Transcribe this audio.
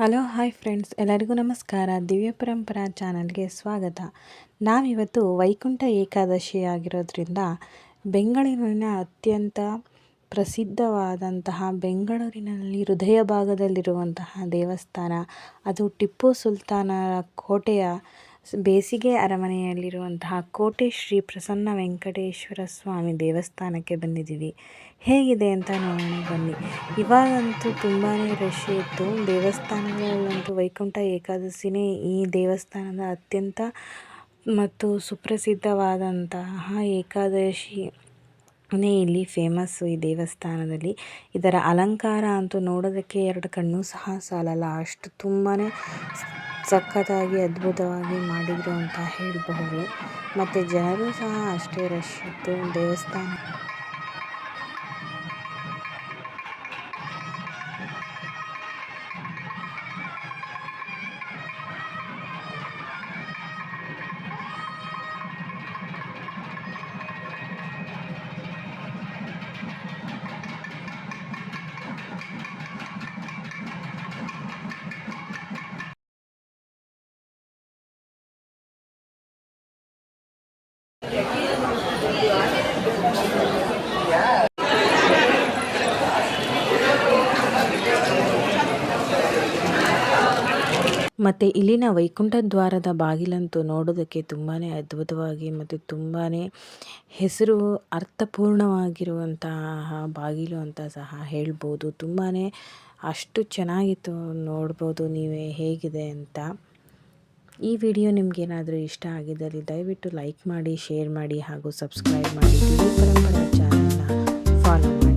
Hello hi friends, ಎಲ್ಲರಿಗೂ ನಮಸ್ಕಾರ. ದಿವ್ಯ ಪರಂಪರಾ ಚಾನಲ್ಗೆ ಸ್ವಾಗತ. ನಾವಿವತ್ತು ವೈಕುಂಠ ಏಕಾದಶಿ ಆಗಿರೋದ್ರಿಂದ ಬೆಂಗಳೂರಿನ ಅತ್ಯಂತ ಪ್ರಸಿದ್ಧವಾದಂತಹ ಬೆಂಗಳೂರಿನಲ್ಲಿ ಹೃದಯ ಭಾಗದಲ್ಲಿರುವಂತಹ ದೇವಸ್ಥಾನ, ಅದು ಟಿಪ್ಪು ಸುಲ್ತಾನರ ಕೋಟೆಯ ಬೇಸಿಗೆ ಅರಮನೆಯಲ್ಲಿರುವಂತಹ ಕೋಟೆ ಶ್ರೀ ಪ್ರಸನ್ನ ವೆಂಕಟೇಶ್ವರ ಸ್ವಾಮಿ ದೇವಸ್ಥಾನಕ್ಕೆ ಬಂದಿದ್ದೀವಿ. ಹೇಗಿದೆ ಅಂತ ನೋಡೋಣ ಬನ್ನಿ. ಇವಾಗಂತೂ ತುಂಬಾ ರಶ್ ಇತ್ತು. ದೇವಸ್ಥಾನಗಳಲ್ಲಂತೂ ವೈಕುಂಠ ಏಕಾದಶಿನೇ ಈ ದೇವಸ್ಥಾನದ ಅತ್ಯಂತ ಮತ್ತು ಸುಪ್ರಸಿದ್ಧವಾದಂತಹ ಏಕಾದಶಿನೇ ಇಲ್ಲಿ ಫೇಮಸ್ಸು. ಈ ದೇವಸ್ಥಾನದಲ್ಲಿ ಇದರ ಅಲಂಕಾರ ಅಂತೂ ನೋಡೋದಕ್ಕೆ ಎರಡು ಕಣ್ಣು ಸಹ ಸಾಲಲ್ಲ, ಅಷ್ಟು ತುಂಬಾ ಸಖತ್ತಾಗಿ ಅದ್ಭುತವಾಗಿ ಮಾಡಿದರು ಅಂತ ಹೇಳಬಹುದು. ಮತ್ತು ಜನರು ಸಹ ಅಷ್ಟೇ ರಶ್ ಇತ್ತು ದೇವಸ್ಥಾನ. ಮತ್ತು ಇಲ್ಲಿನ ವೈಕುಂಠ ದ್ವಾರದ ಬಾಗಿಲಂತೂ ನೋಡೋದಕ್ಕೆ ತುಂಬಾ ಅದ್ಭುತವಾಗಿ ಮತ್ತು ತುಂಬಾ ಹೆಸರು ಅರ್ಥಪೂರ್ಣವಾಗಿರುವಂತಹ ಬಾಗಿಲು ಅಂತ ಸಹ ಹೇಳ್ಬೋದು. ತುಂಬಾ ಅಷ್ಟು ಚೆನ್ನಾಗಿತ್ತು, ನೋಡ್ಬೋದು ನೀವೇ ಹೇಗಿದೆ ಅಂತ. ಈ ವಿಡಿಯೋ ನಿಮಗೇನಾದರೂ ಇಷ್ಟ ಆಗಿದ್ದಲ್ಲಿ ದಯವಿಟ್ಟು ಲೈಕ್ ಮಾಡಿ, ಶೇರ್ ಮಾಡಿ ಹಾಗೂ ಸಬ್ಸ್ಕ್ರೈಬ್ ಮಾಡಿ. ದಿವ್ಯ ಪರಂಪರಾ ಚಾನಲ್ನ ಫಾಲೋ ಮಾಡಿ.